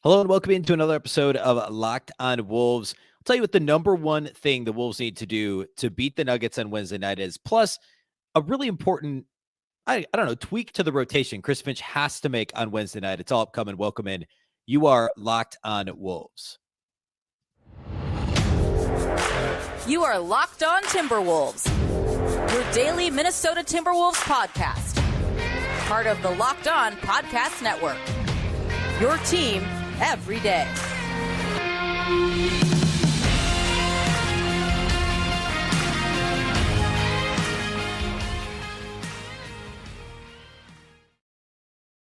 Hello and welcome into another episode of Locked on Wolves. I'll tell you what the number one thing the Wolves need to do to beat the Nuggets on Wednesday night is, plus a really important, I don't know, tweak to the rotation Chris Finch has to make on Wednesday night. It's all upcoming. Welcome in. You are Locked on Wolves. You are Locked on Timberwolves, your daily Minnesota Timberwolves podcast. Part of the Locked on Podcast Network. Your team every day.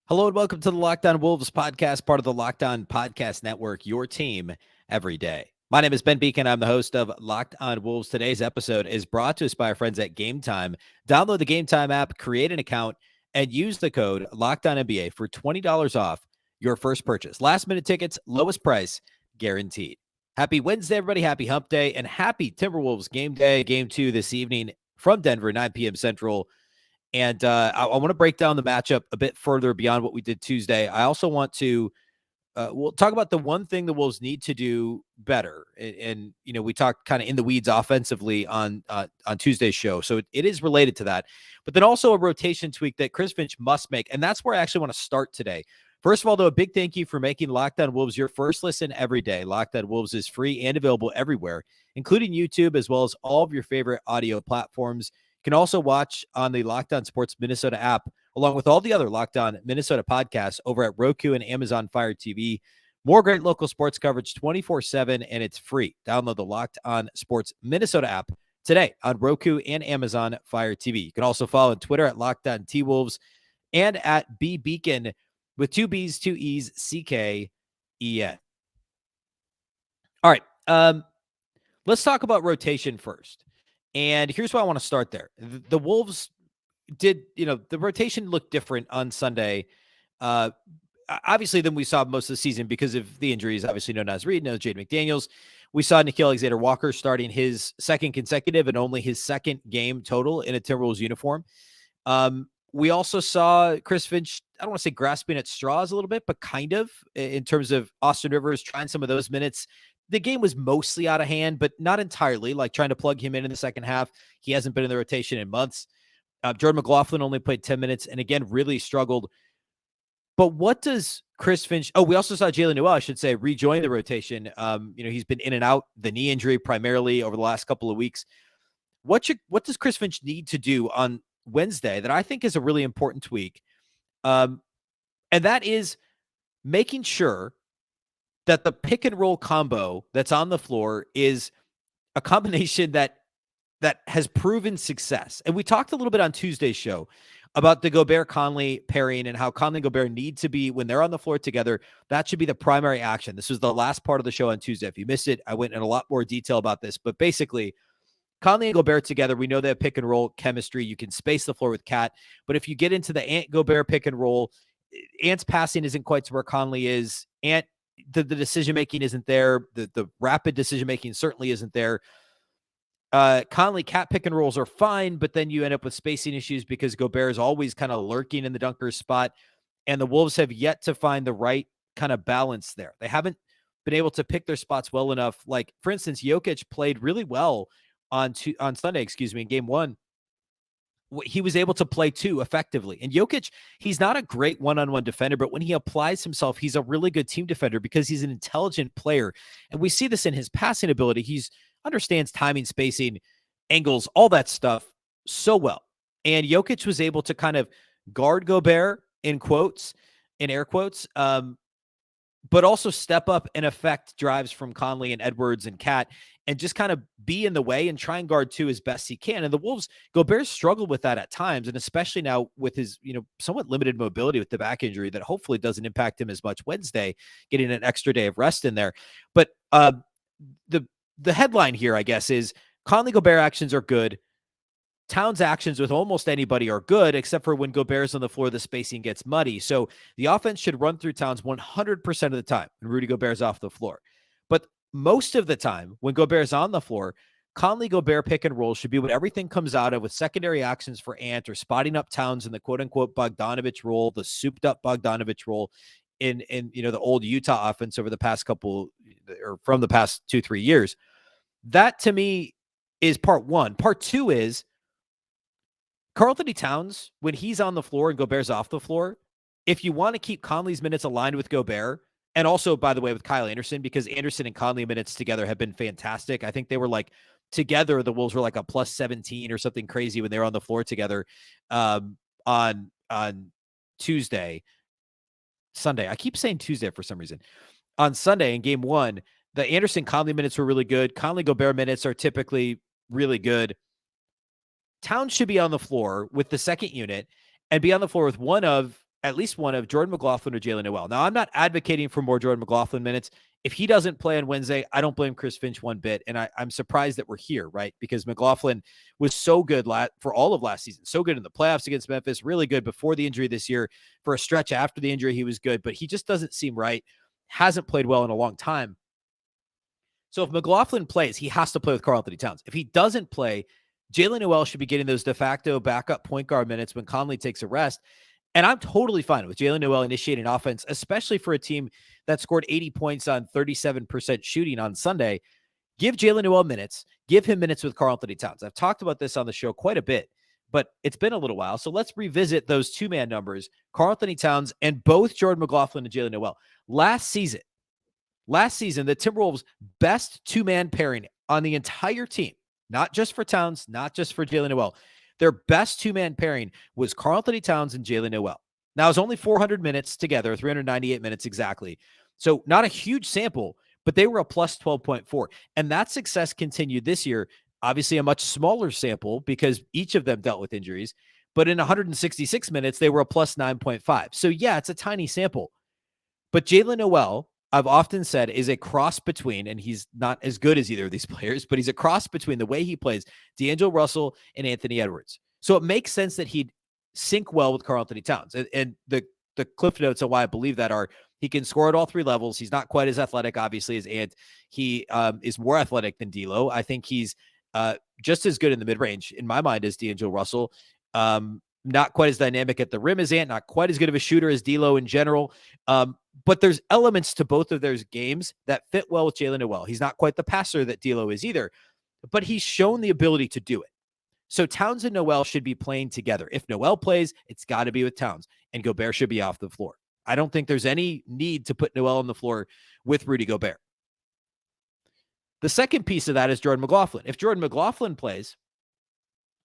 Hello and welcome to the Locked on Wolves podcast, part of the Locked on Podcast Network, your team every day. My name is Ben Beecken. I'm the host of Locked on Wolves. Today's episode is brought to us by our friends at Game Time. Download the Game Time app, create an account, and use the code LOCKEDONNBA for $20 off your first purchase. Last minute tickets, lowest price guaranteed. Happy Wednesday, everybody. Happy hump day and happy Timberwolves game day, game 2 this evening from Denver, 9 p.m. Central. And I want to break down the matchup a bit further beyond what we did Tuesday. I also want to we'll talk about the one thing the Wolves need to do better. And you know, we talked kind of in the weeds offensively on Tuesday's show. So it is related to that. But then also a rotation tweak that Chris Finch must make. And that's where I actually want to start today. First of all, though, a big thank you for making Locked on Wolves your first listen every day. Locked on Wolves is free and available everywhere, including YouTube, as well as all of your favorite audio platforms. You can also watch on the Locked on Sports Minnesota app, along with all the other Locked on Minnesota podcasts over at Roku and Amazon Fire TV. More great local sports coverage 24/7, and it's free. Download the Locked on Sports Minnesota app today on Roku and Amazon Fire TV. You can also follow on Twitter at Locked on T-Wolves and at Beecken with 2 B's, 2 E's, C-K-E-N. All right. Let's talk about rotation first. And here's why I want to start there. The Wolves did, the rotation looked different on Sunday, obviously, than we saw most of the season because of the injuries. Obviously, no Naz Reid, no Jaden McDaniels. We saw Nickeil Alexander-Walker starting his second consecutive and only his second game total in a Timberwolves uniform. We also saw Chris Finch, I don't want to say grasping at straws a little bit, but kind of, in terms of Austin Rivers trying some of those minutes. The game was mostly out of hand, but not entirely, like trying to plug him in the second half. He hasn't been in the rotation in months. Jordan McLaughlin only played 10 minutes and, again, really struggled. But what does Chris Finch – we also saw Jalen Noel, I should say, rejoin the rotation. He's been in and out, the knee injury primarily over the last couple of weeks. What does Chris Finch need to do on Wednesday that I think is a really important tweak? And that is making sure that the pick and roll combo that's on the floor is a combination that has proven success. And we talked a little bit on Tuesday's show about the Gobert-Conley pairing and how Conley and Gobert need to be, when they're on the floor together, that should be the primary action. This was the last part of the show on Tuesday. If you missed it, I went in a lot more detail about this. But basically, Conley and Gobert together, we know they have pick and roll chemistry. You can space the floor with Cat. But if you get into the Ant-Gobert pick and roll, Ant's passing isn't quite to where Conley is. Ant, the decision-making isn't there. The rapid decision-making certainly isn't there. Conley Cat pick and rolls are fine, but then you end up with spacing issues because Gobert is always kind of lurking in the dunker's spot. And the Wolves have yet to find the right kind of balance there. They haven't been able to pick their spots well enough. Like, for instance, Jokic played really well on Sunday, in game 1. He was able to play 2 effectively. And Jokic, he's not a great one-on-one defender, but when he applies himself, he's a really good team defender because he's an intelligent player. And we see this in his passing ability. He's understands timing, spacing, angles, all that stuff so well. And Jokic was able to kind of guard Gobert in air quotes, but also step up and affect drives from Conley and Edwards and Cat and just kind of be in the way and try and guard 2 as best he can. And the Wolves, Gobert struggled with that at times, and especially now with his, somewhat limited mobility with the back injury that hopefully doesn't impact him as much Wednesday, getting an extra day of rest in there. But the headline here, I guess, is Conley Gobert actions are good. Towns actions with almost anybody are good, except for when Gobert's on the floor, the spacing gets muddy. So the offense should run through Towns 100% of the time when Rudy Gobert's off the floor. But most of the time when Gobert's on the floor, Conley Gobert pick and roll should be what everything comes out of, with secondary actions for Ant or spotting up Towns in the quote unquote Bogdanovich role, the souped up Bogdanovich role. in the old Utah offense over the past couple, or from the past 2-3 years. That to me is part one. Part two is Karl-Anthony Towns, when he's on the floor and Gobert's off the floor, if you want to keep Conley's minutes aligned with Gobert, and also, by the way, with Kyle Anderson, because Anderson and Conley minutes together have been fantastic. I think they were like, together, the Wolves were like a plus 17 or something crazy when they were on the floor together on Sunday. I keep saying Tuesday for some reason. On Sunday in game one, the Anderson Conley minutes were really good. Conley Gobert minutes are typically really good. Towns should be on the floor with the second unit and be on the floor with at least one of Jordan McLaughlin or Jaylen Noel. Now, I'm not advocating for more Jordan McLaughlin minutes. If he doesn't play on Wednesday, I don't blame Chris Finch one bit. And I'm surprised that we're here, right? Because McLaughlin was so good for all of last season, so good in the playoffs against Memphis, really good before the injury this year. For a stretch after the injury, he was good, but he just doesn't seem right. Hasn't played well in a long time. So if McLaughlin plays, he has to play with Karl-Anthony Towns. If he doesn't play, Jaylen Noel should be getting those de facto backup point guard minutes when Conley takes a rest. And I'm totally fine with Jaylen Noel initiating offense, especially for a team that scored 80 points on 37% shooting on Sunday. Give Jaylen Noel minutes. Give him minutes with Karl-Anthony Towns. I've talked about this on the show quite a bit, but it's been a little while. So let's revisit those two-man numbers, Karl-Anthony Towns and both Jordan McLaughlin and Jaylen Noel. Last season, the Timberwolves' best two-man pairing on the entire team, not just for Towns, not just for Jaylen Noel, their best two-man pairing was Karl-Anthony Towns and Jaylen Noel. Now, it's only 400 minutes together, 398 minutes exactly. So not a huge sample, but they were a plus 12.4. And that success continued this year. Obviously, a much smaller sample because each of them dealt with injuries. But in 166 minutes, they were a plus 9.5. So yeah, it's a tiny sample. But Jaylen Noel, I've often said, is a cross between, and he's not as good as either of these players, but he's a cross between the way he plays D'Angelo Russell and Anthony Edwards. So it makes sense that he'd sync well with Karl-Anthony Towns. And the cliff notes on why I believe that are he can score at all three levels. He's not quite as athletic, obviously, as Ant. He is more athletic than D'Lo. I think he's just as good in the mid-range, in my mind, as D'Angelo Russell. Not quite as dynamic at the rim as Ant, not quite as good of a shooter as D'Lo in general. But there's elements to both of those games that fit well with Jaylen Noel. He's not quite the passer that D'Lo is either, but he's shown the ability to do it. So Towns and Noel should be playing together. If Noel plays, it's got to be with Towns, and Gobert should be off the floor. I don't think there's any need to put Noel on the floor with Rudy Gobert. The second piece of that is Jordan McLaughlin. If Jordan McLaughlin plays,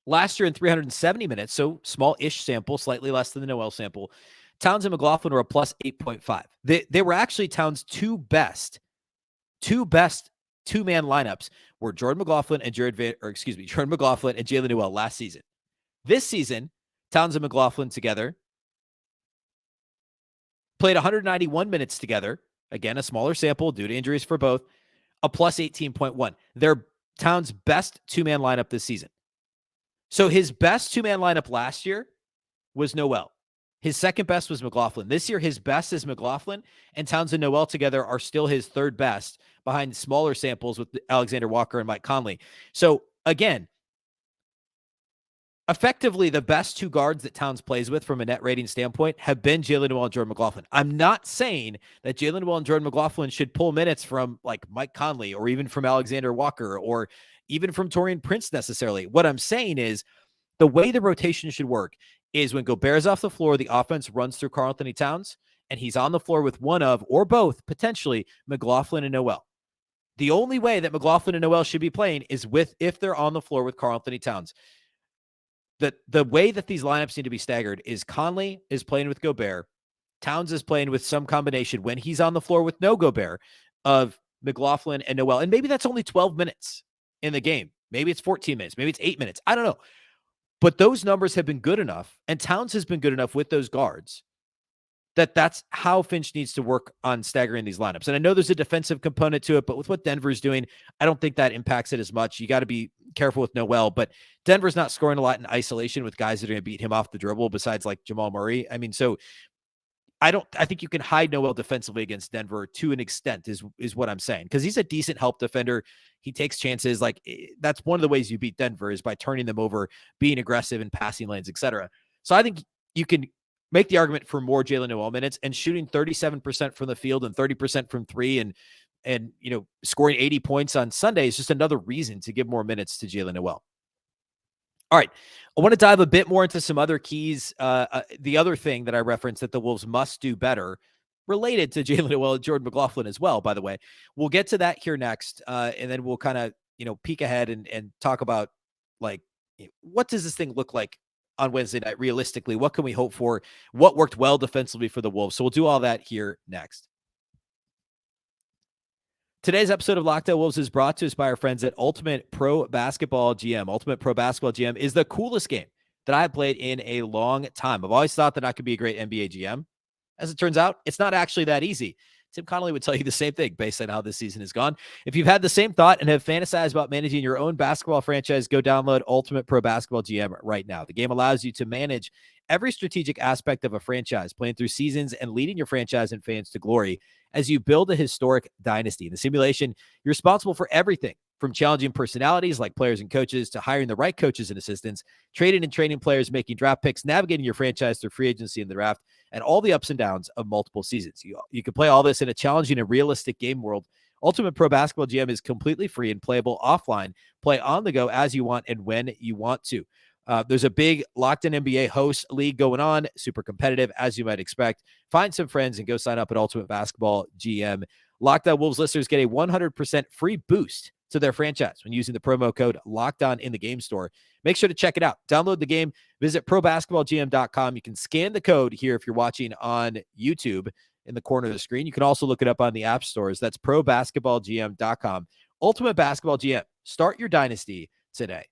last year in 370 minutes, so small-ish sample, slightly less than the Noel sample, Towns and McLaughlin were a plus 8.5. They were actually Towns' two best two-man lineups were Jordan McLaughlin and Jordan McLaughlin and Jaylen Noel last season. This season, Towns and McLaughlin together played 191 minutes together. Again, a smaller sample due to injuries for both, a plus 18.1. They're Towns' best two-man lineup this season. So his best two-man lineup last year was Noel. His second best was McLaughlin. This year, his best is McLaughlin, and Towns and Noel together are still his third best behind smaller samples with Alexander Walker and Mike Conley. So again, effectively, the best two guards that Towns plays with from a net rating standpoint have been Jaylen Noel and Jordan McLaughlin. I'm not saying that Jaylen Noel and Jordan McLaughlin should pull minutes from like Mike Conley or even from Alexander Walker or even from Taurean Prince necessarily. What I'm saying is the way the rotation should work is when Gobert's off the floor, the offense runs through Karl-Anthony Towns, and he's on the floor with one of, or both, potentially, McLaughlin and Noel. The only way that McLaughlin and Noel should be playing is if they're on the floor with Karl-Anthony Towns. The way that these lineups need to be staggered is Conley is playing with Gobert. Towns is playing with some combination when he's on the floor with no Gobert of McLaughlin and Noel. And maybe that's only 12 minutes in the game. Maybe it's 14 minutes. Maybe it's 8 minutes. I don't know. But those numbers have been good enough, and Towns has been good enough with those guards that's how Finch needs to work on staggering these lineups. And I know there's a defensive component to it, but with what Denver's doing, I don't think that impacts it as much. You got to be careful with Noel, but Denver's not scoring a lot in isolation with guys that are going to beat him off the dribble besides like Jamal Murray. I mean, so I think you can hide Noel defensively against Denver to an extent is what I'm saying. Cause he's a decent help defender. He takes chances. Like that's one of the ways you beat Denver is by turning them over, being aggressive in passing lanes, etc. So I think you can make the argument for more Jaylen Noel minutes, and shooting 37% from the field and 30% from three and scoring 80 points on Sunday is just another reason to give more minutes to Jaylen Noel. All right. I want to dive a bit more into some other keys. The other thing that I referenced that the Wolves must do better related to Jaylen Noel and Jordan McLaughlin as well, by the way. We'll get to that here next. And then we'll kind of, peek ahead and talk about, like, what does this thing look like on Wednesday night realistically? What can we hope for? What worked well defensively for the Wolves? So we'll do all that here next. Today's episode of Locked On Wolves is brought to us by our friends at Ultimate Pro Basketball GM. Ultimate Pro Basketball GM is the coolest game that I've played in a long time. I've always thought that I could be a great NBA GM. As it turns out, it's not actually that easy. Tim Connolly would tell you the same thing based on how this season has gone. If you've had the same thought and have fantasized about managing your own basketball franchise, go download Ultimate Pro Basketball GM right now. The game allows you to manage every strategic aspect of a franchise, playing through seasons and leading your franchise and fans to glory as you build a historic dynasty. In the simulation, you're responsible for everything from challenging personalities like players and coaches to hiring the right coaches and assistants, trading and training players, making draft picks, navigating your franchise through free agency and the draft, and all the ups and downs of multiple seasons. You can play all this in a challenging and realistic game world. Ultimate Pro Basketball GM is completely free and playable offline. Play on the go as you want and when you want to. There's a big Locked On NBA host league going on, super competitive, as you might expect. Find some friends and go sign up at Ultimate Basketball GM. Locked On Wolves listeners get a 100% free boost to their franchise when using the promo code LOCKEDON in the game store. Make sure to check it out. Download the game. Visit probasketballgm.com. You can scan the code here if you're watching on YouTube in the corner of the screen. You can also look it up on the app stores. That's probasketballgm.com. Ultimate Basketball GM. Start your dynasty today.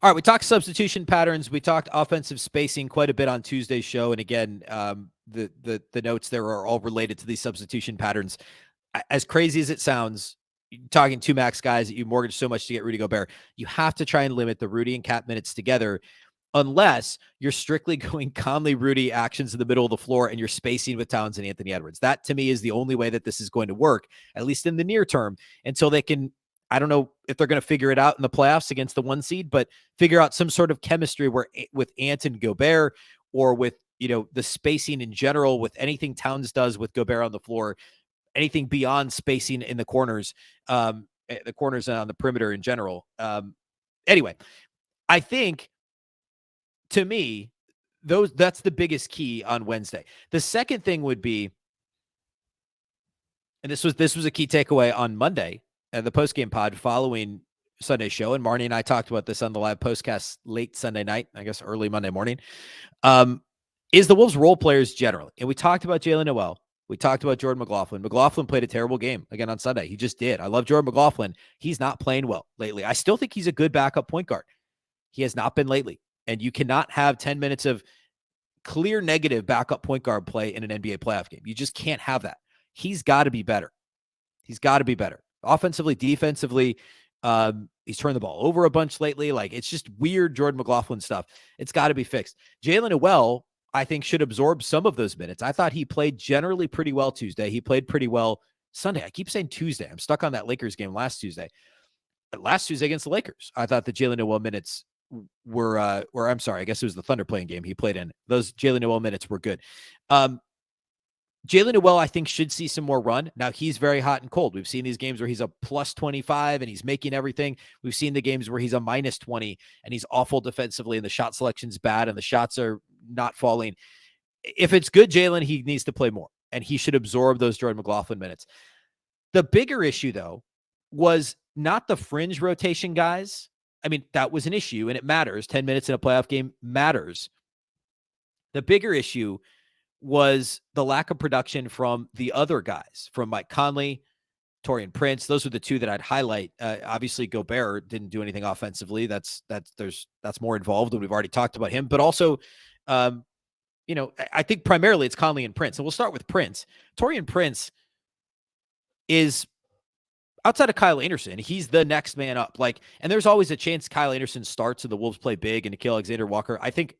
All right, we talked substitution patterns. We talked offensive spacing quite a bit on Tuesday's show. And again, the notes there are all related to these substitution patterns. As crazy as it sounds, talking two max guys that you mortgage so much to get Rudy Gobert, you have to try and limit the Rudy and Cat minutes together unless you're strictly going Conley Rudy actions in the middle of the floor and you're spacing with Towns and Anthony Edwards. That, to me, is the only way that this is going to work, at least in the near term, until they can – I don't know if they're going to figure it out in the playoffs against the 1 seed, but figure out some sort of chemistry where with Ant and Gobert, or with, the spacing in general, with anything Towns does with Gobert on the floor, anything beyond spacing in the corners and on the perimeter in general. Anyway, I think, to me, that's the biggest key on Wednesday. The second thing would be, and this was a key takeaway on Monday, the post-game pod following Sunday's show, and Marnie and I talked about this on the live postcast late Sunday night, I guess early Monday morning, is the Wolves role players generally. And we talked about Jaylen Noel. We talked about Jordan McLaughlin. McLaughlin played a terrible game again on Sunday. He just did. I love Jordan McLaughlin. He's not playing well lately. I still think he's a good backup point guard. He has not been lately. And you cannot have 10 minutes of clear negative backup point guard play in an NBA playoff game. You just can't have that. He's got to be better. He's got to be better. Offensively, defensively, he's turned the ball over a bunch lately. Like, it's just weird Jordan McLaughlin stuff. It's got to be fixed. Jaylen Noel, I think, should absorb some of those minutes. I thought he played generally pretty well Tuesday. He played pretty well Sunday. I keep saying Tuesday. I'm stuck on that Lakers game last Tuesday. Last Tuesday against the Lakers, I thought the Jaylen Noel minutes were, I'm sorry, I guess it was the Thunder playing game he played in. Those Jaylen Noel minutes were good. Jaylen Noel, I think, should see some more run. Now, he's very hot and cold. We've seen these games where he's a plus 25 and he's making everything. We've seen the games where he's a minus 20 and he's awful defensively and the shot selection's bad and the shots are not falling. If it's good Jaylen, he needs to play more, and he should absorb those Jordan McLaughlin minutes. The bigger issue, though, was not the fringe rotation guys. I mean, that was an issue, and it matters. 10 minutes in a playoff game matters. The bigger issue was the lack of production from the other guys, from Mike Conley, Taurean Prince. Those are the two that I'd highlight. Obviously, Gobert didn't do anything offensively. That's more involved, and we've already talked about him. But also, I think primarily it's Conley and Prince. And we'll start with Prince. Taurean Prince is, outside of Kyle Anderson, he's the next man up. And there's always a chance Kyle Anderson starts and the Wolves play big and Nickeil Alexander-Walker. I think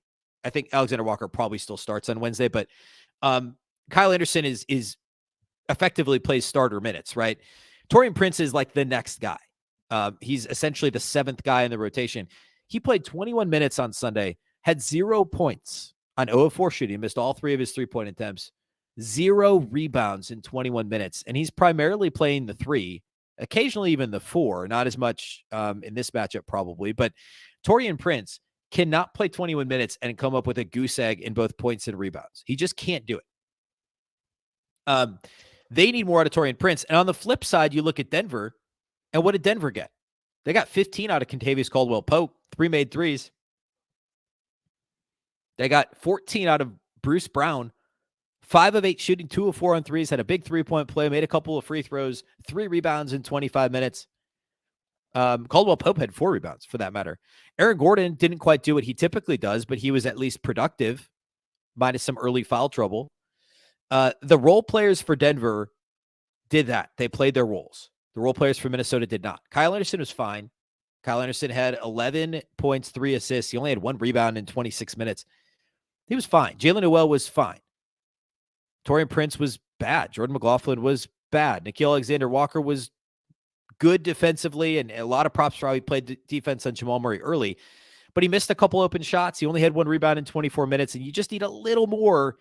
Alexander Walker probably still starts on Wednesday, but Kyle Anderson is effectively plays starter minutes, right? Taurean Prince is like the next guy. He's essentially the 7th guy in the rotation. He played 21 minutes on Sunday, had 0 points on 0 of 4 shooting, missed all 3 of his 3-point attempts, 0 rebounds in 21 minutes. And he's primarily playing the 3, occasionally even the 4, not as much in this matchup probably. But Taurean Prince cannot play 21 minutes and come up with a goose egg in both points and rebounds. He just can't do it. They need more out of Taurean Prince. And on the flip side, you look at Denver, and what did Denver get? They got 15 out of Kentavious Caldwell-Pope, 3 made threes. They got 14 out of Bruce Brown, 5 of 8 shooting, 2 of 4 on threes, had a big 3-point play, made a couple of free throws, 3 rebounds in 25 minutes. Caldwell-Pope had 4 rebounds for that matter. Aaron Gordon didn't quite do what he typically does, but he was at least productive, minus some early foul trouble. The role players for Denver did that. They played their roles. The role players for Minnesota did not. Kyle Anderson was fine. Kyle Anderson had 11 points, 3 assists. He only had 1 rebound in 26 minutes. He was fine. Jalen Noel was fine. Taurean Prince was bad. Jordan McLaughlin was bad. Nickeil Alexander-Walker was good defensively, and a lot of props for how he played defense on Jamal Murray early. But he missed a couple open shots. He only had 1 rebound in 24 minutes, and you just need a little more,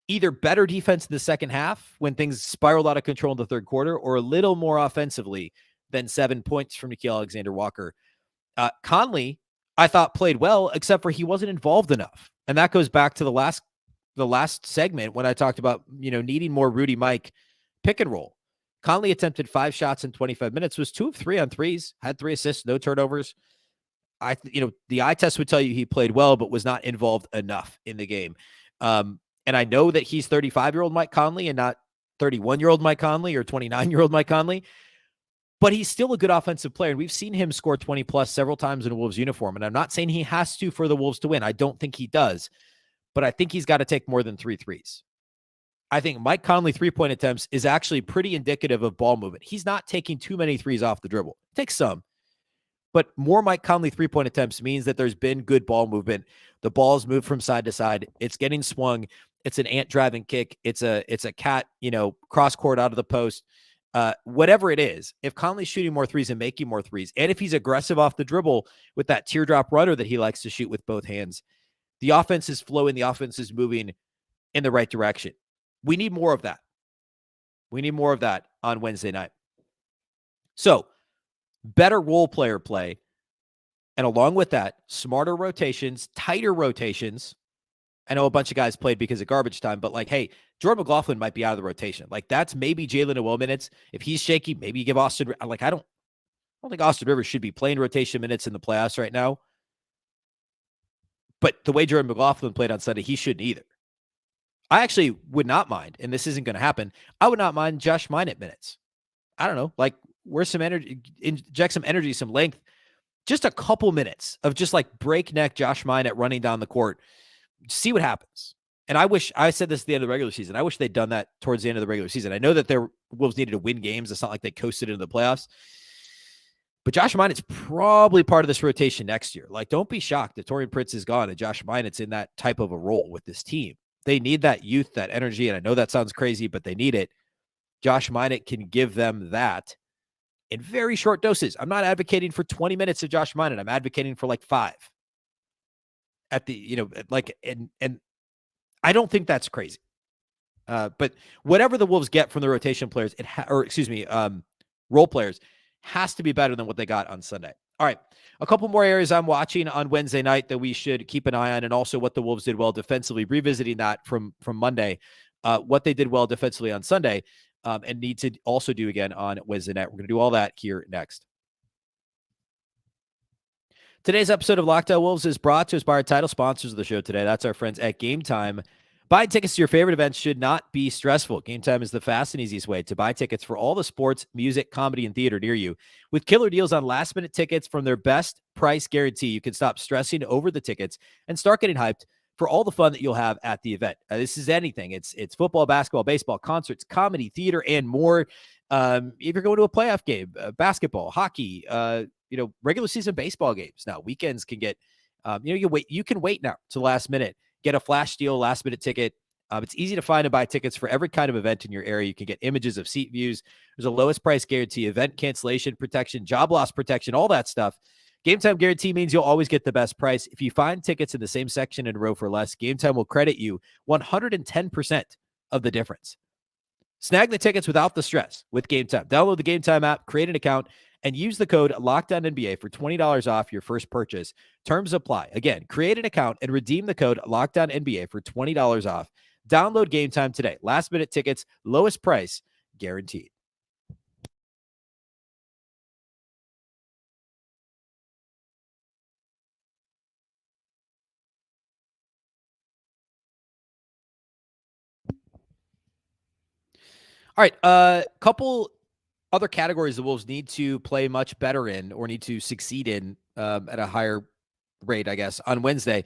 either better defense in the second half when things spiraled out of control in the third quarter, or a little more offensively than 7 points from Nickeil Alexander-Walker. Conley, I thought, played well, except for he wasn't involved enough. And that goes back to the last segment when I talked about, needing more Rudy Mike pick and roll. Conley attempted 5 shots in 25 minutes, was 2 of 3 on threes, had 3 assists, no turnovers. The eye test would tell you he played well, but was not involved enough in the game. And I know that he's 35-year-old Mike Conley and not 31-year-old Mike Conley or 29-year-old Mike Conley, but he's still a good offensive player. And we've seen him score 20-plus several times in a Wolves uniform. And I'm not saying he has to for the Wolves to win. I don't think he does, but I think he's got to take more than 3 threes. I think Mike Conley 3-point attempts is actually pretty indicative of ball movement. He's not taking too many threes off the dribble. Takes some, but more Mike Conley 3-point attempts means that there's been good ball movement. The ball's moved from side to side. It's getting swung. It's an ant driving kick. It's a cat, cross court out of the post. Whatever it is, if Conley's shooting more threes and making more threes, and if he's aggressive off the dribble with that teardrop runner that he likes to shoot with both hands, the offense is flowing. The offense is moving in the right direction. We need more of that. We need more of that on Wednesday night. So, better role player play. And along with that, smarter rotations, tighter rotations. I know a bunch of guys played because of garbage time, but hey, Jordan McLaughlin might be out of the rotation. That's maybe Jalen Noel minutes. If he's shaky, maybe you give Austin. I don't think Austin Rivers should be playing rotation minutes in the playoffs right now. But the way Jordan McLaughlin played on Sunday, he shouldn't either. I actually would not mind, and this isn't going to happen, I would not mind Josh Minott minutes. I don't know, where's some energy, inject some energy, some length, just a couple minutes of just breakneck Josh Minott running down the court. See what happens. And I said this at the end of the regular season. I wish they'd done that towards the end of the regular season. I know that their Wolves needed to win games. It's not like they coasted into the playoffs. But Josh Minott's probably part of this rotation next year. Don't be shocked if Taurean Prince is gone and Josh Minott's in that type of a role with this team. They need that youth, that energy, and I know that sounds crazy, but they need it. Josh Minott can give them that in very short doses. I'm not advocating for 20 minutes of Josh Minott. I'm advocating for 5. At the, and I don't think that's crazy. But whatever the Wolves get from the rotation players, role players, has to be better than what they got on Sunday. All right. A couple more areas I'm watching on Wednesday night that we should keep an eye on, and also what the Wolves did well defensively, revisiting that from Monday, what they did well defensively on Sunday, and need to also do again on Wednesday night. We're going to do all that here next. Today's episode of Locked On Wolves is brought to us by our title sponsors of the show today. That's our friends at Game Time. Buying tickets to your favorite events should not be stressful. Game Time is the fast and easiest way to buy tickets for all the sports, music, comedy, and theater near you. With killer deals on last-minute tickets from their best price guarantee, you can stop stressing over the tickets and start getting hyped for all the fun that you'll have at the event. This is anything. It's football, basketball, baseball, concerts, comedy, theater, and more. If you're going to a playoff game, basketball, hockey, regular season baseball games. Now, weekends can get, you can wait now to the last minute. Get a flash deal, last minute ticket It's easy to find and buy tickets for every kind of event in your area. You can get images of seat views. There's a lowest price guarantee, event cancellation protection, job loss protection, all that stuff. Game Time Guarantee means you'll always get the best price. If you find tickets in the same section in a row for less, Game Time will credit you 110% of the difference. Snag the tickets without the stress with Game Time. Download the Game Time app, create an account, and use the code LOCKDOWNNBA for $20 off your first purchase. Terms apply. Again, create an account and redeem the code LOCKDOWNNBA for $20 off. Download Game Time today. Last-minute tickets, lowest price, guaranteed. All right, couple other categories the Wolves need to play much better in or need to succeed in at a higher rate, I guess, on Wednesday.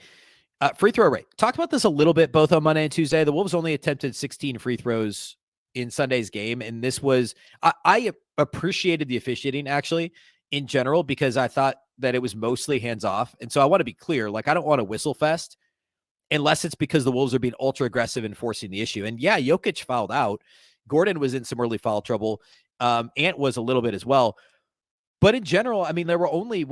Free throw rate. Talked about this a little bit both on Monday and Tuesday. The Wolves only attempted 16 free throws in Sunday's game, and this was I appreciated the officiating actually in general because I thought that it was mostly hands off. And so I want to be clear, like I don't want a whistle fest unless it's because the Wolves are being ultra aggressive in forcing the issue. And yeah, Jokic fouled out. Gordon was in some early foul trouble. Ant was a little bit as well. But in general, I mean, there were only,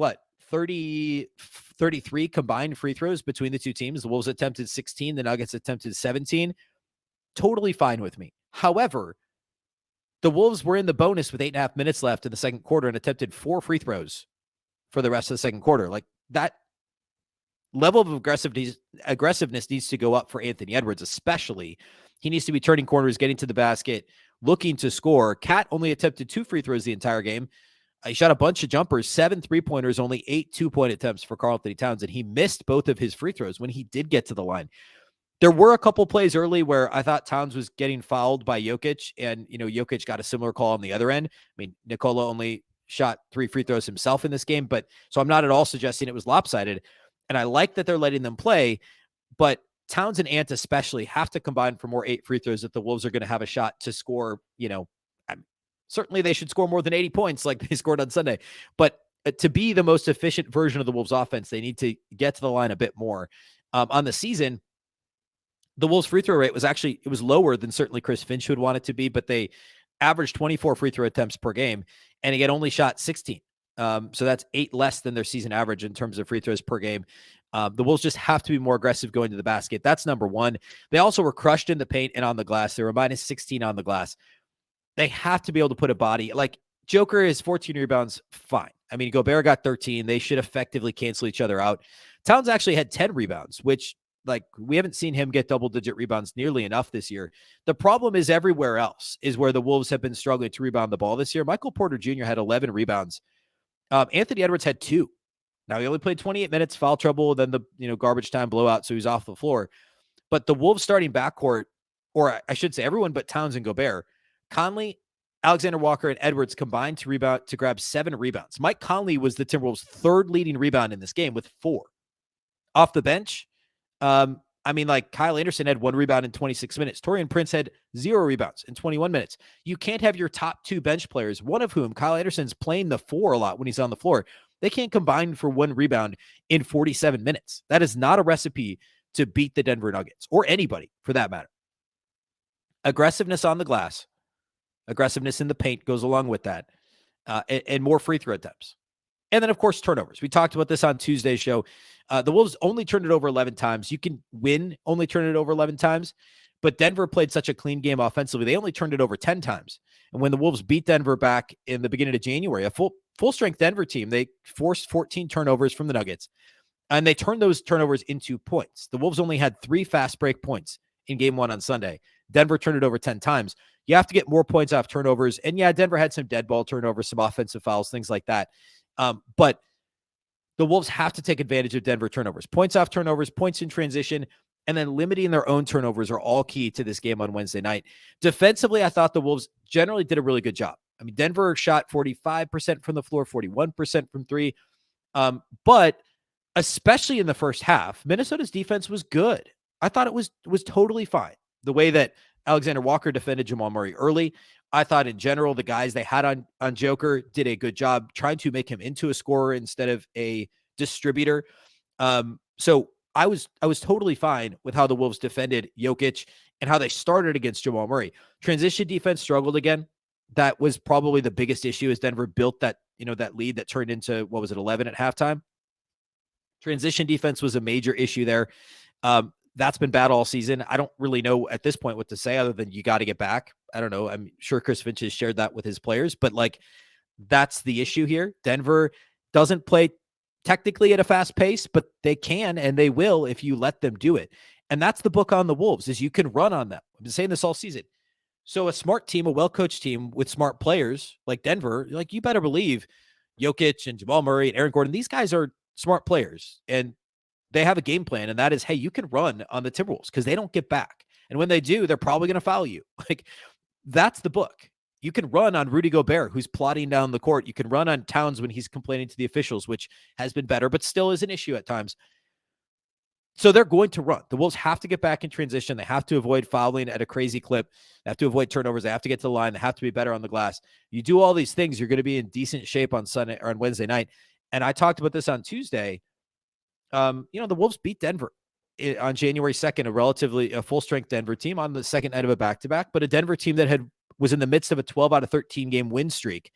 33 combined free throws between the two teams. The Wolves attempted 16. The Nuggets attempted 17. Totally fine with me. However, the Wolves were in the bonus with 8.5 minutes left in the second quarter and attempted 4 free throws for the rest of the second quarter. Like that level of aggressiveness needs to go up for Anthony Edwards, especially. He needs to be turning corners, getting to the basket, looking to score. Cat only attempted 2 free throws the entire game. He shot a bunch of jumpers, 7 3-pointers, only 8 2-point attempts for Karl-Anthony Towns, and he missed both of his free throws when he did get to the line. There were a couple plays early where I thought Towns was getting fouled by Jokic, and, Jokic got a similar call on the other end. I mean, Nikola only shot 3 free throws himself in this game, but so I'm not at all suggesting it was lopsided, and I like that they're letting them play, but Towns and Ant especially have to combine for more 8 free throws if the Wolves are going to have a shot to score, certainly they should score more than 80 points like they scored on Sunday. But to be the most efficient version of the Wolves offense, they need to get to the line a bit more. On the season, the Wolves free throw rate it was lower than certainly Chris Finch would want it to be, but they averaged 24 free throw attempts per game, and again, only shot 16. So that's 8 less than their season average in terms of free throws per game. The Wolves just have to be more aggressive going to the basket. That's number one. They also were crushed in the paint and on the glass. They were minus 16 on the glass. They have to be able to put a body. Like Joker is 14 rebounds, fine. I mean, Gobert got 13. They should effectively cancel each other out. Towns actually had 10 rebounds, which we haven't seen him get double-digit rebounds nearly enough this year. The problem is everywhere else is where the Wolves have been struggling to rebound the ball this year. Michael Porter Jr. had 11 rebounds. Anthony Edwards had 2. Now, he only played 28 minutes, foul trouble, then the garbage time blowout, so he's off the floor. But the Wolves starting backcourt, or I should say everyone but Towns and Gobert, Conley, Alexander Walker, and Edwards combined to grab 7 rebounds. Mike Conley was the Timberwolves' 3rd leading rebound in this game with 4. Off the bench, Kyle Anderson had 1 rebound in 26 minutes. Taurean Prince had 0 rebounds in 21 minutes. You can't have your top 2 bench players, one of whom, Kyle Anderson's playing the 4 a lot when he's on the floor. They can't combine for 1 rebound in 47 minutes. That is not a recipe to beat the Denver Nuggets, or anybody for that matter. Aggressiveness on the glass, aggressiveness in the paint goes along with that, and more free throw attempts. And then, of course, turnovers. We talked about this on Tuesday's show. The Wolves only turned it over 11 times. You can win only turn it over 11 times, but Denver played such a clean game offensively. They only turned it over 10 times. And when the Wolves beat Denver back in the beginning of January, a full-strength Denver team, they forced 14 turnovers from the Nuggets, and they turned those turnovers into points. The Wolves only had 3 fast break points in game 1 on Sunday. Denver turned it over 10 times. You have to get more points off turnovers. And yeah, Denver had some dead ball turnovers, some offensive fouls, things like that. But the Wolves have to take advantage of Denver turnovers. Points off turnovers, points in transition, and then limiting their own turnovers are all key to this game on Wednesday night. Defensively, I thought the Wolves generally did a really good job. I mean, Denver shot 45% from the floor, 41% from 3. But especially in the first half, Minnesota's defense was good. I thought it was totally fine. The way that Alexander Walker defended Jamal Murray early, I thought in general, the guys they had on Joker did a good job trying to make him into a scorer instead of a distributor. So I was totally fine with how the Wolves defended Jokic and how they started against Jamal Murray. Transition defense struggled again. That was probably the biggest issue as Denver built that, that lead that turned into, 11 at halftime. Transition defense was a major issue there. That's been bad all season. I don't really know at this point what to say other than you got to get back. I don't know. I'm sure Chris Finch has shared that with his players, but that's the issue here. Denver doesn't play technically at a fast pace, but they can and they will if you let them do it. And that's the book on the Wolves, is you can run on them. I've been saying this all season. So a smart team, a well-coached team with smart players like Denver, you better believe Jokic and Jamal Murray and Aaron Gordon, these guys are smart players and they have a game plan. And that is, hey, you can run on the Timberwolves because they don't get back. And when they do, they're probably going to foul you. That's the book. You can run on Rudy Gobert, who's plotting down the court. You can run on Towns when he's complaining to the officials, which has been better, but still is an issue at times. So they're going to run. The Wolves have to get back in transition. They have to avoid fouling at a crazy clip. They have to avoid turnovers. They have to get to the line. They have to be better on the glass. You do all these things, you're going to be in decent shape on Sunday or on Wednesday night. And I talked about this on Tuesday. The Wolves beat Denver on January 2nd, a full-strength Denver team on the second night of a back-to-back, but a Denver team that was in the midst of a 12 out of 13 game win streak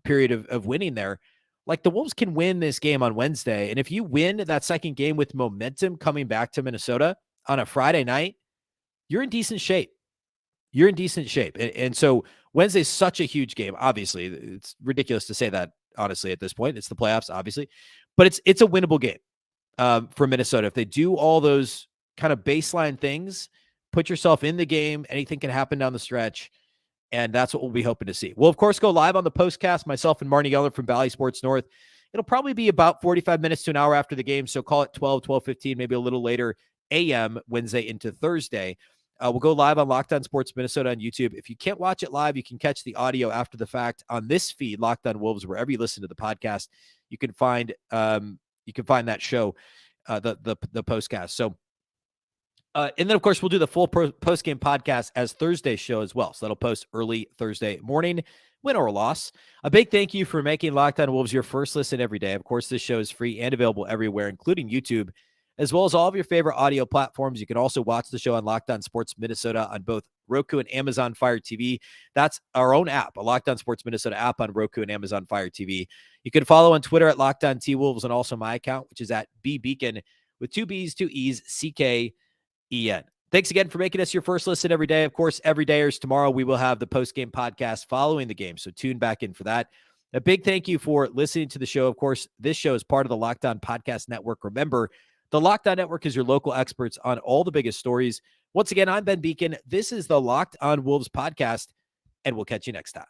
period of winning there. The Wolves can win this game on Wednesday. And if you win that second game with momentum coming back to Minnesota on a Friday night, you're in decent shape. You're in decent shape. And so Wednesday's such a huge game. Obviously, it's ridiculous to say that, honestly, at this point. It's the playoffs, obviously. But it's a winnable game for Minnesota. If they do all those kind of baseline things, put yourself in the game, anything can happen down the stretch. And that's what we'll be hoping to see. We'll, of course, go live on the postcast, myself and Marnie Geller from Valley Sports North. It'll probably be about 45 minutes to an hour after the game, so call it 12:15, maybe a little later a.m. Wednesday into Thursday. We'll go live on Locked On Sports Minnesota on YouTube. If you can't watch it live, you can catch the audio after the fact on this feed, Locked On Wolves, wherever you listen to the podcast. You can find that show, the postcast. So. And then, of course, we'll do the full post-game podcast as Thursday's show as well. So that'll post early Thursday morning, win or loss. A big thank you for making Locked On Wolves your first listen every day. Of course, this show is free and available everywhere, including YouTube, as well as all of your favorite audio platforms. You can also watch the show on Locked On Sports Minnesota on both Roku and Amazon Fire TV. That's our own app, a Locked On Sports Minnesota app on Roku and Amazon Fire TV. You can follow on Twitter at Locked On T-Wolves and also my account, which is at Beecken with 2 B's, 2 E's, CK. Thanks again for making us your first listen every day. Of course, every dayers tomorrow, we will have the post-game podcast following the game. So tune back in for that. A big thank you for listening to the show. Of course, this show is part of the Locked On Podcast Network. Remember, the Locked On Network is your local experts on all the biggest stories. Once again, I'm Ben Beecken. This is the Locked On Wolves podcast, and we'll catch you next time.